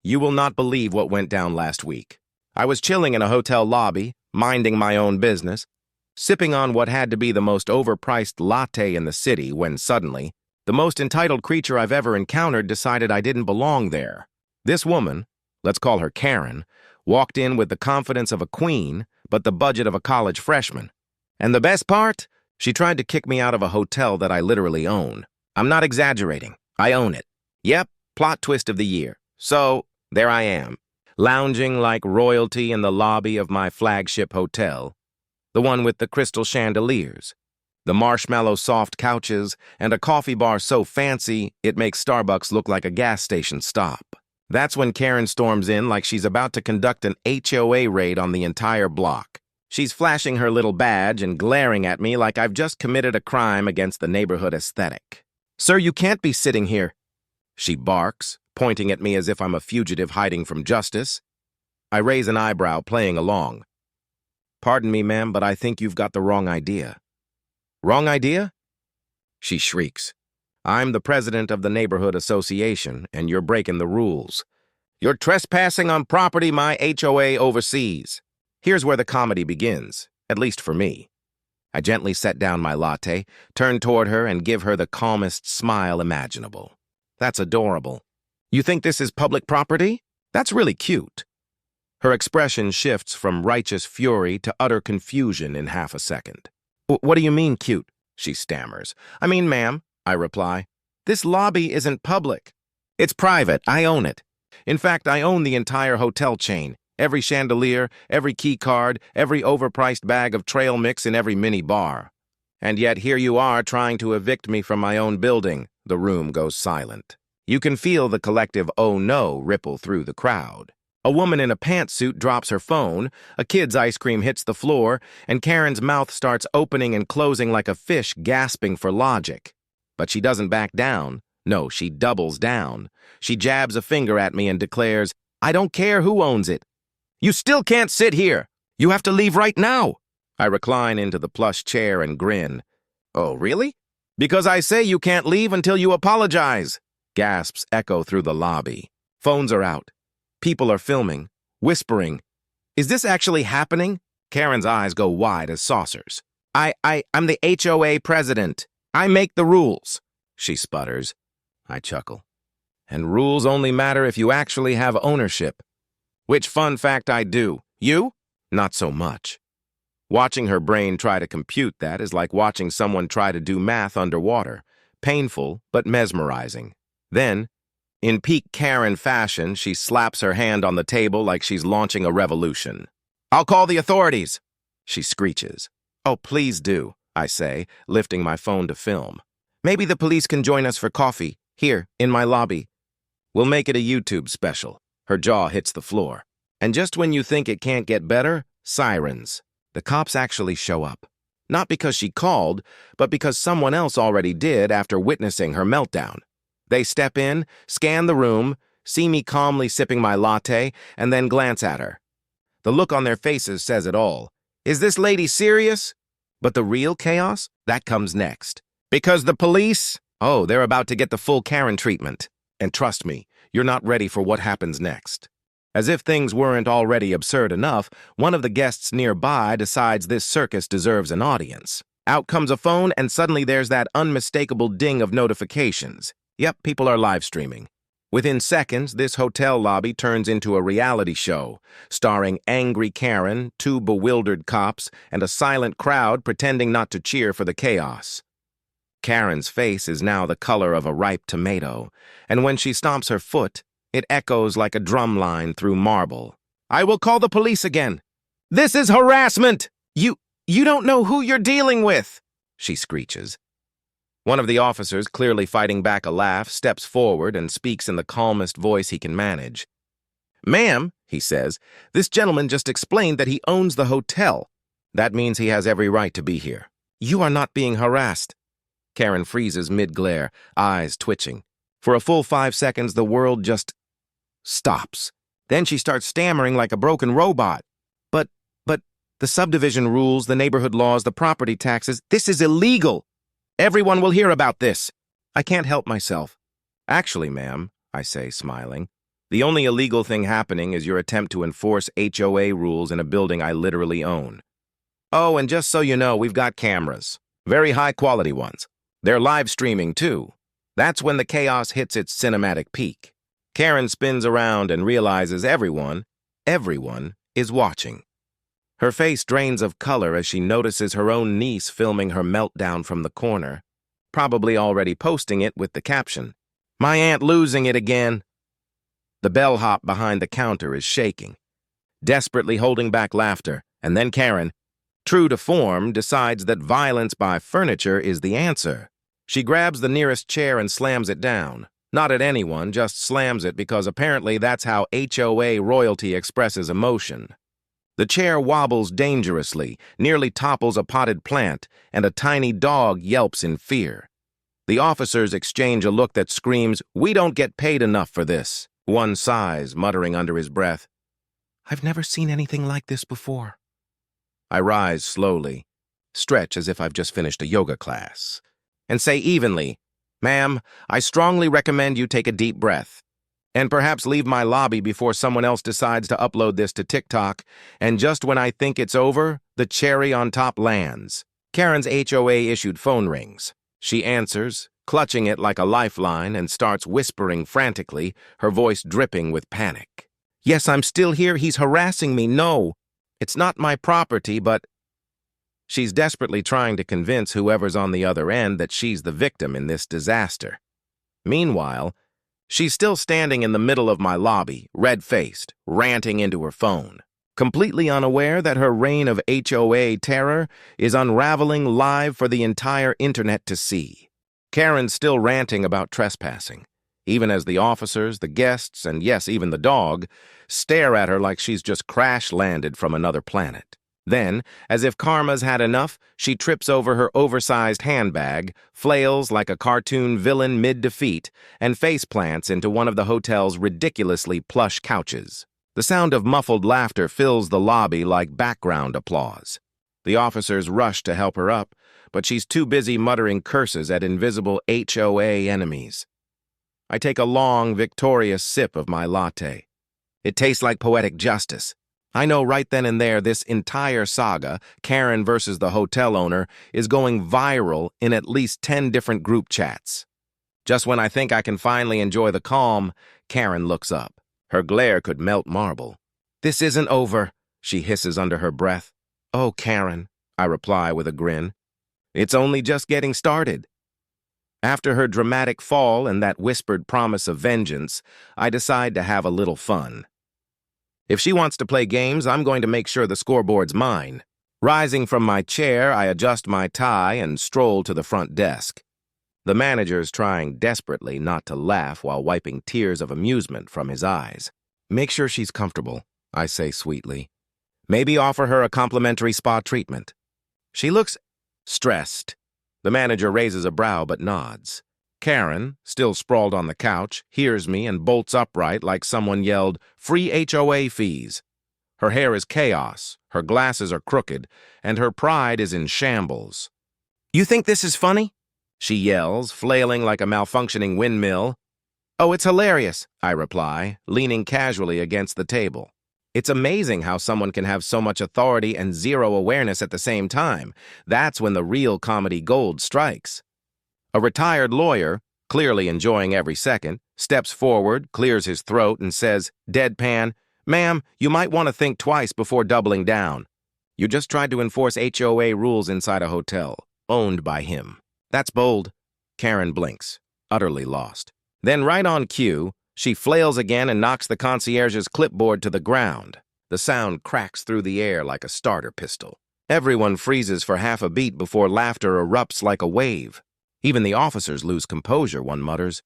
You will not believe what went down last week. I was chilling in a hotel lobby, minding my own business, sipping on what had to be the most overpriced latte in the city when suddenly, the most entitled creature I've ever encountered decided I didn't belong there. This woman, let's call her Karen, walked in with the confidence of a queen, but the budget of a college freshman. And the best part? She tried to kick me out of a hotel that I literally own. I'm not exaggerating. I own it. Yep, plot twist of the year. So, there I am, lounging like royalty in the lobby of my flagship hotel, the one with the crystal chandeliers, the marshmallow soft couches, and a coffee bar so fancy it makes Starbucks look like a gas station stop. That's when Karen storms in like she's about to conduct an HOA raid on the entire block. She's flashing her little badge and glaring at me like I've just committed a crime against the neighborhood aesthetic. "Sir, you can't be sitting here," she barks, pointing at me as if I'm a fugitive hiding from justice. I raise an eyebrow, playing along. "Pardon me, ma'am, but I think you've got the wrong idea." "Wrong idea?" She shrieks. "I'm the president of the neighborhood association, and you're breaking the rules. You're trespassing on property my HOA oversees." Here's where the comedy begins, at least for me. I gently set down my latte, turn toward her, and give her the calmest smile imaginable. "That's adorable. You think this is public property? That's really cute." Her expression shifts from righteous fury to utter confusion in half a second. "What do you mean, cute?" she stammers. "I mean, ma'am," I reply, "this lobby isn't public. It's private. I own it. In fact, I own the entire hotel chain. Every chandelier, every key card, every overpriced bag of trail mix in every mini bar. And yet here you are trying to evict me from my own building." The room goes silent. You can feel the collective "oh no" ripple through the crowd. A woman in a pantsuit drops her phone, a kid's ice cream hits the floor, and Karen's mouth starts opening and closing like a fish gasping for logic. But she doesn't back down. No, she doubles down. She jabs a finger at me and declares, "I don't care who owns it. You still can't sit here. You have to leave right now." I recline into the plush chair and grin. "Oh, really?" "Because I say you can't leave until you apologize." Gasps echo through the lobby. Phones are out. People are filming, whispering. "Is this actually happening?" Karen's eyes go wide as saucers. I'm the HOA president. I make the rules," she sputters. I chuckle. "And rules only matter if you actually have ownership. Which, fun fact, I do. You? Not so much." Watching her brain try to compute that is like watching someone try to do math underwater. Painful, but mesmerizing. Then, in peak Karen fashion, she slaps her hand on the table like she's launching a revolution. "I'll call the authorities," she screeches. "Oh, please do," I say, lifting my phone to film. "Maybe the police can join us for coffee, here, in my lobby. We'll make it a YouTube special." Her jaw hits the floor. And just when you think it can't get better, sirens. The cops actually show up. Not because she called, but because someone else already did after witnessing her meltdown. They step in, scan the room, see me calmly sipping my latte, and then glance at her. The look on their faces says it all. Is this lady serious? But the real chaos? That comes next. Because the police? Oh, they're about to get the full Karen treatment. And trust me, you're not ready for what happens next. As if things weren't already absurd enough, one of the guests nearby decides this circus deserves an audience. Out comes a phone, and suddenly there's that unmistakable ding of notifications. Yep, people are live streaming. Within seconds, this hotel lobby turns into a reality show, starring angry Karen, two bewildered cops, and a silent crowd pretending not to cheer for the chaos. Karen's face is now the color of a ripe tomato, and when she stomps her foot, it echoes like a drum line through marble. "I will call the police again. This is harassment! You don't know who you're dealing with," she screeches. One of the officers, clearly fighting back a laugh, steps forward and speaks in the calmest voice he can manage. "Ma'am," he says, "this gentleman just explained that he owns the hotel. That means he has every right to be here. You are not being harassed." Karen freezes mid-glare, eyes twitching. For a full 5 seconds, the world just stops. Then she starts stammering like a broken robot. But, the subdivision rules, the neighborhood laws, the property taxes, this is illegal. Everyone will hear about this. I can't help myself. "Actually, ma'am," I say, smiling, The only illegal thing happening is your attempt to enforce HOA rules in a building I literally own. Oh, and just so you know, we've got cameras. Very high-quality ones. They're live streaming, too. That's when the chaos hits its cinematic peak. Karen spins around and realizes everyone is watching. Her face drains of color as she notices her own niece filming her meltdown from the corner, probably already posting it with the caption, "My aunt losing it again." The bellhop behind the counter is shaking, desperately holding back laughter, and then Karen, true to form, decides that violence by furniture is the answer. She grabs the nearest chair and slams it down. Not at anyone, just slams it because apparently that's how HOA royalty expresses emotion. The chair wobbles dangerously, nearly topples a potted plant, and a tiny dog yelps in fear. The officers exchange a look that screams, "We don't get paid enough for this." One sighs, muttering under his breath, "I've never seen anything like this before." I rise slowly, stretch as if I've just finished a yoga class, and say evenly, "Ma'am, I strongly recommend you take a deep breath, and perhaps leave my lobby before someone else decides to upload this to TikTok, and just when I think it's over, the cherry on top lands." Karen's HOA-issued phone rings. She answers, clutching it like a lifeline, and starts whispering frantically, her voice dripping with panic. "Yes, I'm still here. He's harassing me. No, it's not my property, but..." She's desperately trying to convince whoever's on the other end that she's the victim in this disaster. Meanwhile, she's still standing in the middle of my lobby, red-faced, ranting into her phone, completely unaware that her reign of HOA terror is unraveling live for the entire internet to see. Karen's still ranting about trespassing, even as the officers, the guests, and yes, even the dog, stare at her like she's just crash-landed from another planet. Then, as if karma's had enough, she trips over her oversized handbag, flails like a cartoon villain mid-defeat, and faceplants into one of the hotel's ridiculously plush couches. The sound of muffled laughter fills the lobby like background applause. The officers rush to help her up, but she's too busy muttering curses at invisible HOA enemies. I take a long, victorious sip of my latte. It tastes like poetic justice. I know right then and there this entire saga, Karen versus the hotel owner, is going viral in at least 10 different group chats. Just when I think I can finally enjoy the calm, Karen looks up. Her glare could melt marble. "This isn't over," she hisses under her breath. "Oh, Karen," I reply with a grin. "It's only just getting started." After her dramatic fall and that whispered promise of vengeance, I decide to have a little fun. If she wants to play games, I'm going to make sure the scoreboard's mine. Rising from my chair, I adjust my tie and stroll to the front desk. The manager's trying desperately not to laugh while wiping tears of amusement from his eyes. "Make sure she's comfortable," I say sweetly. "Maybe offer her a complimentary spa treatment." She looks stressed. The manager raises a brow but nods. Karen, still sprawled on the couch, hears me and bolts upright like someone yelled, "Free HOA fees." Her hair is chaos, her glasses are crooked, and her pride is in shambles. "You think this is funny?" she yells, flailing like a malfunctioning windmill. "Oh, it's hilarious," I reply, leaning casually against the table. It's amazing how someone can have so much authority and zero awareness at the same time. That's when the real comedy gold strikes. A retired lawyer, clearly enjoying every second, steps forward, clears his throat, and says, deadpan, "Ma'am, you might want to think twice before doubling down. You just tried to enforce HOA rules inside a hotel, owned by him. That's bold." Karen blinks, utterly lost. Then right on cue, she flails again and knocks the concierge's clipboard to the ground. The sound cracks through the air like a starter pistol. Everyone freezes for half a beat before laughter erupts like a wave. Even the officers lose composure, one mutters.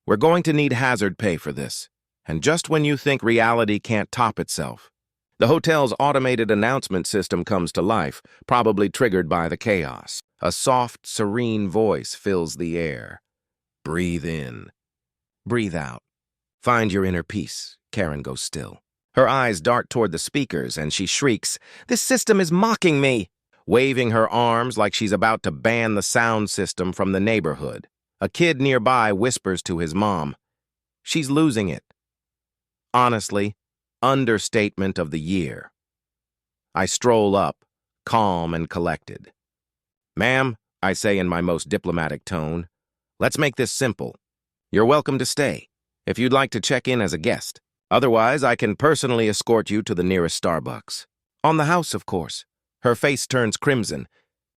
"We're going to need hazard pay for this." And just when you think reality can't top itself, the hotel's automated announcement system comes to life, probably triggered by the chaos. A soft, serene voice fills the air. "Breathe in. Breathe out. Find your inner peace." Karen goes still. Her eyes dart toward the speakers, and she shrieks, "This system is mocking me!" waving her arms like she's about to ban the sound system from the neighborhood. A kid nearby whispers to his mom, "She's losing it." Honestly, understatement of the year. I stroll up, calm and collected. "Ma'am," I say in my most diplomatic tone, "let's make this simple. You're welcome to stay, if you'd like to check in as a guest. Otherwise, I can personally escort you to the nearest Starbucks. On the house, of course." Her face turns crimson,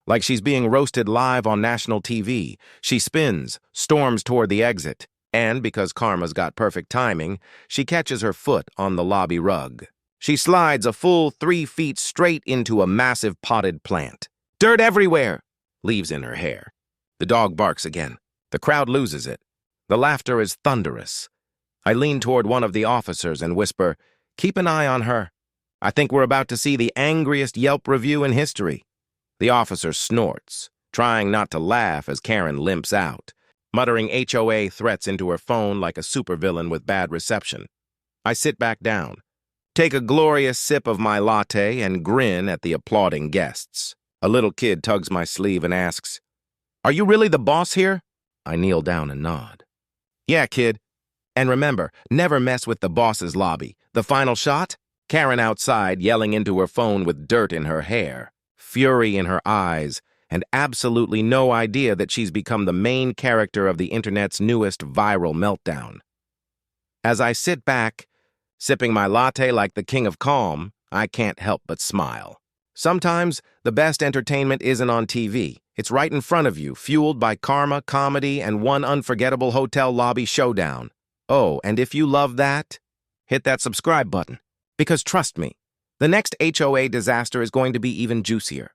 like she's being roasted live on national TV. She spins, storms toward the exit, and because Karma's got perfect timing, she catches her foot on the lobby rug. She slides a full 3 feet straight into a massive potted plant. "Dirt everywhere!" leaves in her hair. The dog barks again. The crowd loses it. The laughter is thunderous. I lean toward one of the officers and whisper, "Keep an eye on her. I think we're about to see the angriest Yelp review in history." The officer snorts, trying not to laugh as Karen limps out, muttering HOA threats into her phone like a supervillain with bad reception. I sit back down, take a glorious sip of my latte, and grin at the applauding guests. A little kid tugs my sleeve and asks, "Are you really the boss here?" I kneel down and nod. "Yeah, kid. And remember, never mess with the boss's lobby. The final shot?" Karen outside yelling into her phone with dirt in her hair, fury in her eyes, and absolutely no idea that she's become the main character of the internet's newest viral meltdown. As I sit back, sipping my latte like the king of calm, I can't help but smile. Sometimes the best entertainment isn't on TV. It's right in front of you, fueled by karma, comedy, and one unforgettable hotel lobby showdown. Oh, and if you love that, hit that subscribe button. Because trust me, the next HOA disaster is going to be even juicier.